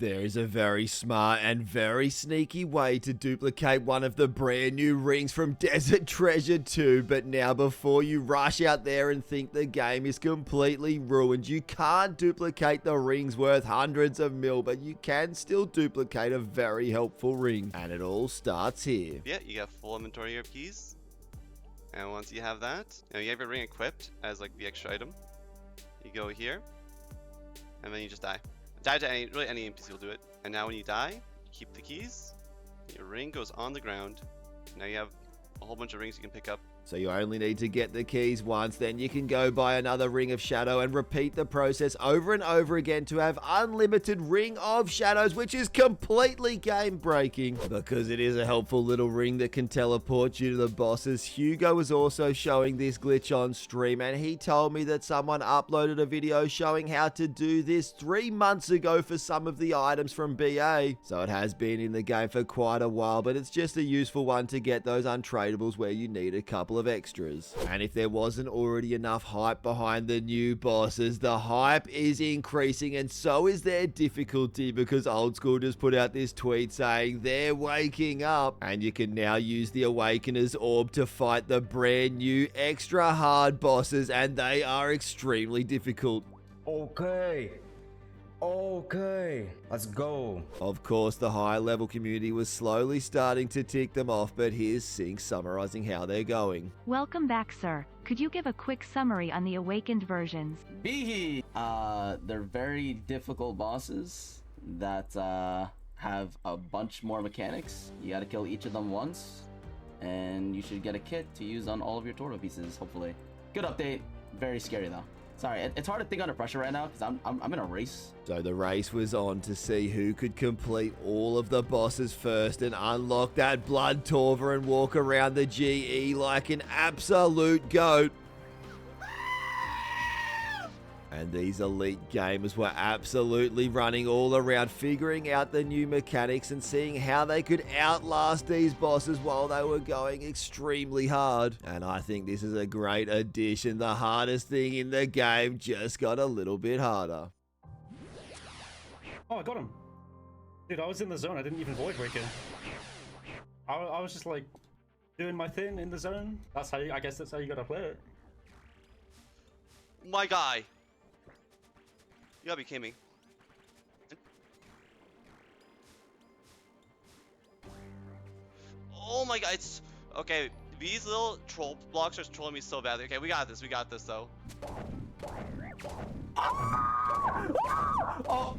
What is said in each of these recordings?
There is a very smart and very sneaky way to duplicate one of the brand new rings from Desert Treasure 2, but now before you rush out there and think the game is completely ruined, you can't duplicate the rings worth hundreds of mil, but you can still duplicate a very helpful ring, and it all starts here. Yeah, you got full inventory of keys, and once you have that, you have your ring equipped as like the extra item. You go here, and then you just die. Die to any NPC will do it. And now when you die, keep the keys. Your ring goes on the ground. Now you have a whole bunch of rings you can pick up. So you only need to get the keys once, then you can go buy another Ring of Shadow and repeat the process over and over again to have unlimited Ring of Shadows, which is completely game breaking because it is a helpful little ring that can teleport you to the bosses. Hugo was also showing this glitch on stream, and he told me that someone uploaded a video showing how to do this 3 months ago for some of the items from BA. So it has been in the game for quite a while, but it's just a useful one to get those untradables where you need a couple of extras. And if there wasn't already enough hype behind the new bosses, the hype is increasing, and so is their difficulty, because Old School just put out this tweet saying they're waking up, and you can now use the Awakener's Orb to fight the brand new extra hard bosses, and they are extremely difficult. Okay, let's go. Of course, the high level community was slowly starting to tick them off, but here's synq summarizing how they're going. Welcome back, sir. Could you give a quick summary on the awakened versions? They're very difficult bosses that have a bunch more mechanics. You gotta kill each of them once, and you should get a kit to use on all of your turtle pieces, hopefully. Good update. Very scary though. Sorry, it's hard to think under pressure right now because I'm in a race. So the race was on to see who could complete all of the bosses first and unlock that Blood Torva and walk around the GE like an absolute goat. And these elite gamers were absolutely running all around, figuring out the new mechanics and seeing how they could outlast these bosses while they were going extremely hard. And I think this is a great addition. The hardest thing in the game just got a little bit harder. Oh, I got him. Dude, I was in the zone. I didn't even void break it. I was just like doing my thing in the zone. That's how I guess that's how you gotta play it. My guy. You gotta be kidding me. Oh my god, it's... Okay, these little troll blocks are trolling me so badly. Okay, we got this though. Oh!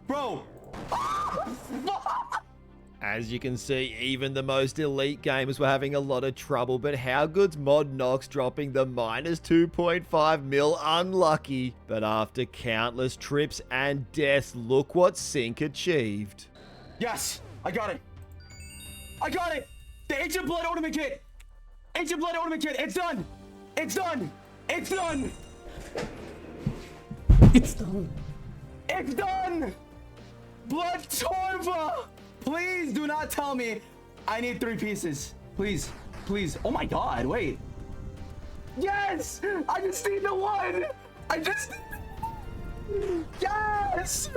Bro! As you can see, even the most elite gamers were having a lot of trouble, but how good's Mod Nox dropping the minus 2.5 mil unlucky? But after countless trips and deaths, look what synq achieved. Yes! I got it! I got it! The Ancient Blood Ornament Kit! Ancient Blood Ornament Kit! It's done! It's done! It's done! It's done. It's done! Blood Torva! Please do not tell me I need 3 pieces. Please, please. Oh my god, wait. Yes! I just need the one! Yes!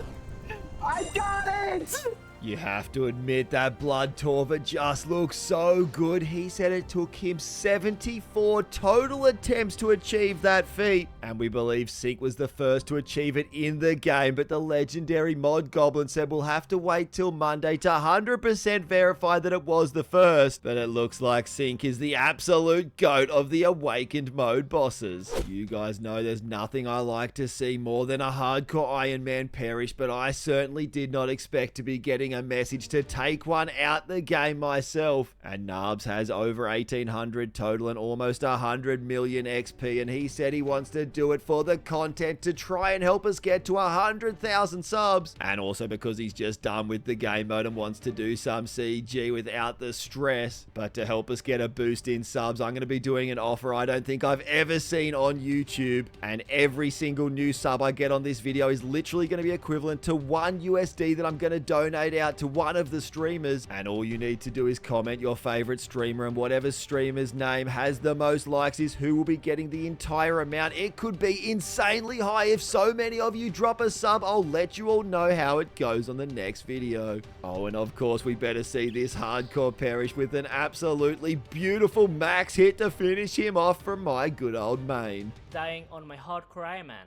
I got it! You have to admit that Blood Torva just looks so good. He said it took him 74 total attempts to achieve that feat. And we believe synq was the first to achieve it in the game, but the legendary Mod Goblin said we'll have to wait till Monday to 100% verify that it was the first. But it looks like synq is the absolute GOAT of the Awakened mode bosses. You guys know there's nothing I like to see more than a hardcore Iron Man perish, but I certainly did not expect to be getting a message to take one out the game myself. And Narbs has over 1800 total and almost 100 million XP, and he said he wants to do it for the content to try and help us get to 100,000 subs, and also because he's just done with the game mode and wants to do some CG without the stress. But to help us get a boost in subs, I'm going to be doing an offer I don't think I've ever seen on YouTube, and every single new sub I get on this video is literally going to be equivalent to $1 USD that I'm going to donate out to one of the streamers, and all you need to do is comment your favorite streamer, and whatever streamer's name has the most likes is who will be getting the entire amount. It could be insanely high. If so many of you drop a sub, I'll let you all know how it goes on the next video. Oh, and of course, we better see this hardcore perish with an absolutely beautiful max hit to finish him off from my good old main. Dying on my hardcore Iron Man.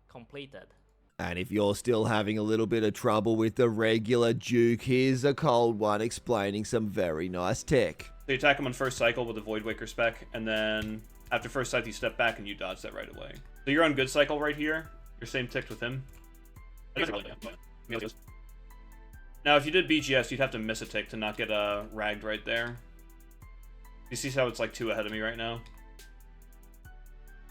Completed. And if you're still having a little bit of trouble with the regular Duke, here's a cold one explaining some very nice tech. So you attack him on first cycle with the Void Waker spec, and then after first cycle you step back and you dodge that right away. So you're on good cycle right here. You're same ticked with him. Now if you did BGS, you'd have to miss a tick to not get ragged right there. You see how it's like 2 ahead of me right now?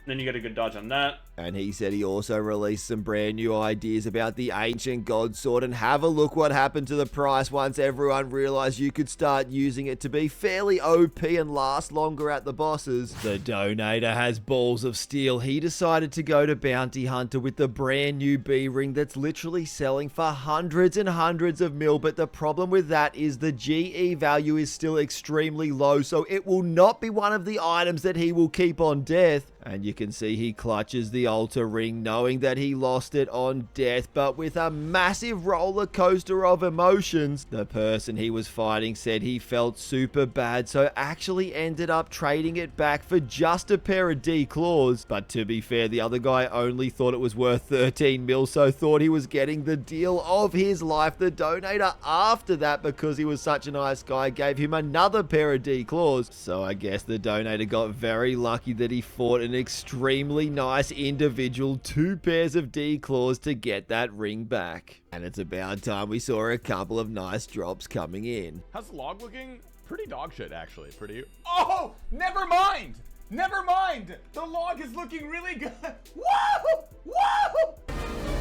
Then you get a good dodge on that. And he said he also released some brand new ideas about the ancient god sword, and have a look what happened to the price once everyone realized you could start using it to be fairly OP and last longer at the bosses. The donator has balls of steel. He decided to go to Bounty Hunter with the brand new B ring that's literally selling for hundreds and hundreds of mil, but the problem with that is the GE value is still extremely low, so it will not be one of the items that he will keep on death. And you can see he clutches the altar ring knowing that he lost it on death, but with a massive roller coaster of emotions. The person he was fighting said he felt super bad, so actually ended up trading it back for just a pair of D claws. But to be fair, the other guy only thought it was worth 13 mil, so thought he was getting the deal of his life. The donator after that, because he was such a nice guy, gave him another pair of D claws. So I guess the donator got very lucky that he fought an extremely nice individual 2 pairs of D claws to get that ring back. And it's about time we saw a couple of nice drops coming in. How's the log looking? Pretty dog shit, actually. Pretty. Oh, never mind. Never mind. The log is looking really good. Whoa! Whoa!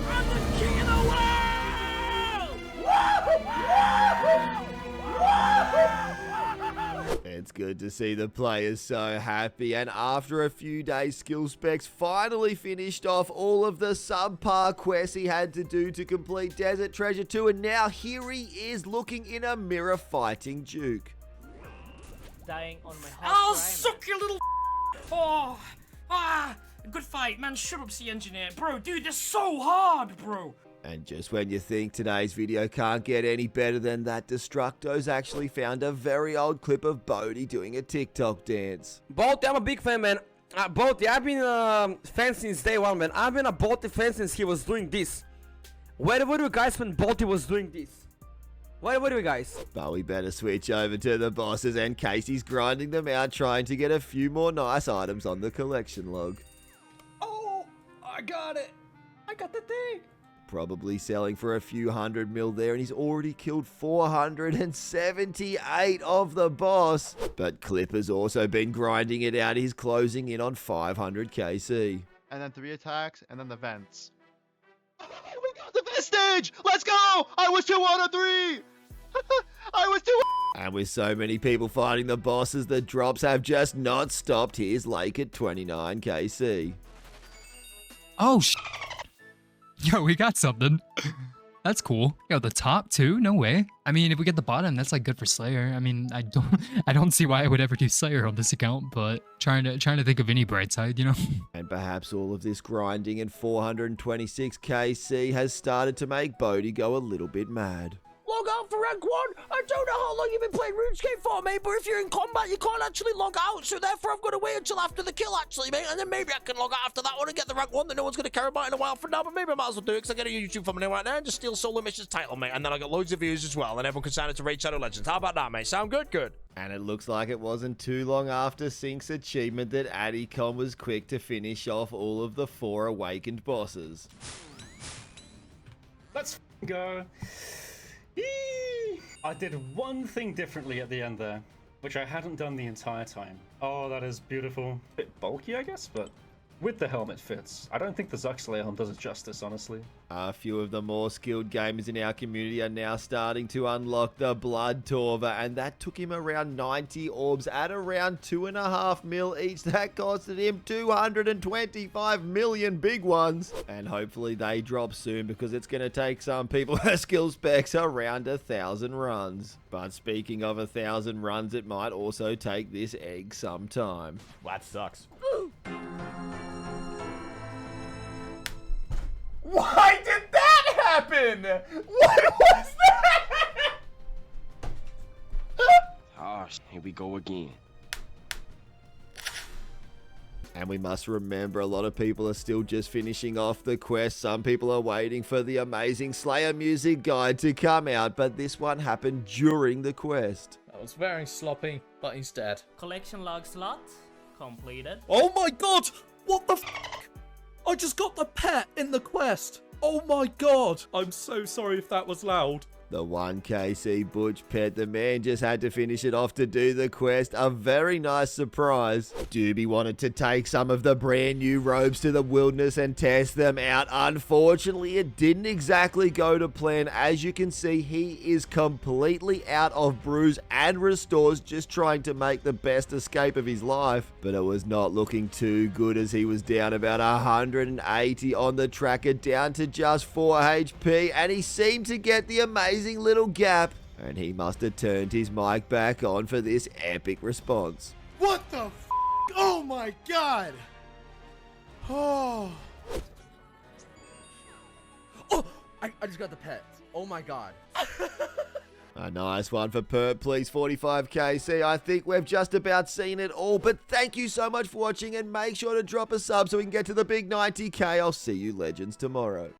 I'm the king of the world! Whoa! Whoa! Whoa! It's good to see the players so happy, and after a few days, skillspecs finally finished off all of the subpar quests he had to do to complete Desert Treasure 2, and now here he is looking in a mirror fighting Duke. Dying on my hardcore I'll Iron Man. suck your little Oh, good fight, man. Shut up, C engineer. Bro, dude, they're so hard, bro. And just when you think today's video can't get any better than that, Destructo's actually found a very old clip of Bodhi doing a TikTok dance. Boaty, I'm a big fan, man. Boaty, I've been a fan since day one, man. I've been a Boaty fan since he was doing this. Where were you guys when Boaty was doing this? Where were you guys? But we better switch over to the bosses, and Casey's grinding them out, trying to get a few more nice items on the collection log. Oh, I got it. I got the thing. Probably selling for a few 100 mil there, and he's already killed 478 of the boss. But Clipper's also been grinding it out. He's closing in on 500 KC. And then 3 attacks, and then the vents. Oh, we got the vest stage! Let's go! I was 2 out of 3! I was 2. And with so many people fighting the bosses, the drops have just not stopped. Here's Lake at 29 KC. Oh, yo, we got something. That's cool. Yo, the top too? No way. I mean, if we get the bottom, that's like good for Slayer. I mean, I don't see why I would ever do Slayer on this account, but trying to think of any bright side, you know? And perhaps all of this grinding and 426 KC has started to make Bodhi go a little bit mad. Log out for rank 1. I don't know how long you've been playing RuneScape for, mate, but if you're in combat, you can't actually log out, so therefore I'm going to wait until after the kill, actually, mate, and then maybe I can log out after that one and get the rank 1 that no one's going to care about in a while from now, but maybe I might as well do it, because I get a YouTube thumbnail right now and just steal Solo Mission's title, mate, and then I got loads of views as well, and everyone can sign it to Raid Shadow Legends. How about that, mate? Sound good? Good. And it looks like it wasn't too long after synq's achievement that aatykon was quick to finish off all of the 4 awakened bosses. Let's go. I did one thing differently at the end there, which I hadn't done the entire time. Oh, that is beautiful. Bit bulky, I guess, but with the helmet fits. I don't think the Zuxley helm does it justice, honestly. A few of the more skilled gamers in our community are now starting to unlock the Blood Torva, and that took him around 90 orbs at around 2.5 mil each. That costed him 225 million big ones, and hopefully they drop soon because it's going to take some people skill specs around 1,000 runs. But speaking of 1,000 runs, it might also take this egg some time. That sucks. Why did that happen? What was that? Ah, here we go again. And we must remember a lot of people are still just finishing off the quest. Some people are waiting for the amazing Slayer music guide to come out, but this one happened during the quest. That was very sloppy, but he's dead. Collection log slot completed. Oh my god! What the f***? I just got the pet in the quest! Oh my god! I'm so sorry if that was loud. The 1KC Butch pet, the man just had to finish it off to do the quest. A very nice surprise. Doobie wanted to take some of the brand new robes to the wilderness and test them out. Unfortunately, it didn't exactly go to plan. As you can see, he is completely out of brews and restores, just trying to make the best escape of his life. But it was not looking too good as he was down about 180 on the tracker, down to just 4 HP, and he seemed to get the amazing little gap, and he must have turned his mic back on for this epic response. What the f***? Oh my god! Oh. Oh! I just got the pet. Oh my god. A nice one for purpplz 45KC. I think we've just about seen it all, but thank you so much for watching, and make sure to drop a sub so we can get to the big 90k. I'll see you legends tomorrow.